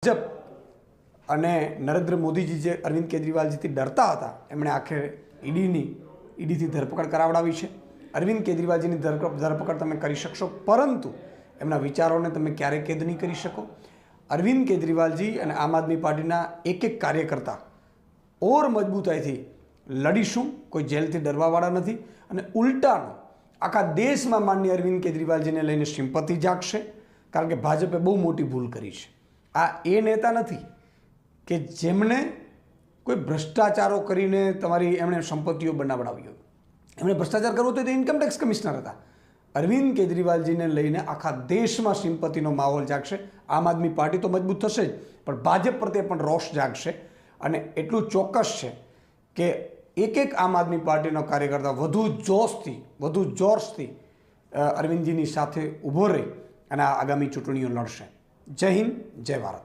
ભાજપ અને નરેન્દ્ર મોદીજી જે અરવિંદ કેજરીવાલજીથી ડરતા હતા એમણે આખરે ઈડીથી ધરપકડ કરાવડાવી છે। અરવિંદ કેજરીવાલજીની ધરપકડ તમે કરી શકશો, પરંતુ એમના વિચારોને તમે ક્યારેય કેદ નહીં કરી શકો। અરવિંદ કેજરીવાલજી અને આમ આદમી પાર્ટીના એક કાર્યકર્તા ઓર મજબૂતાઈથી લડીશું, કોઈ જેલથી ડરવાવાળા નથી। અને ઉલટાનું આખા દેશમાં માનનીય અરવિંદ કેજરીવાલજીને લઈને સિમ્પથી જાગશે, કારણ કે ભાજપે બહુ મોટી ભૂલ કરી છે। આ એ નેતા નથી કે જેમણે કોઈ ભ્રષ્ટાચારો કરીને એમણે સંપત્તિઓ બનાવડાવી હોય। એમણે ભ્રષ્ટાચાર કરવો તો ઇન્કમ ટેક્સ કમિશનર હતા। અરવિંદ કેજરીવાલજીને લઈને આખા દેશમાં સિમ્પતિનો માહોલ જાગશે। આમ આદમી પાર્ટી તો મજબૂત થશે જ, પણ ભાજપ પ્રત્યે પણ રોષ જાગશે। અને એટલું ચોક્કસ છે કે એક આમ આદમી પાર્ટીનો કાર્યકર્તા વધુ જોશથી, વધુ જોશથી અરવિંદજીની સાથે ઊભો રહી અને આ આગામી ચૂંટણીઓ લડશે। જય હિન્દ, જય ભારત।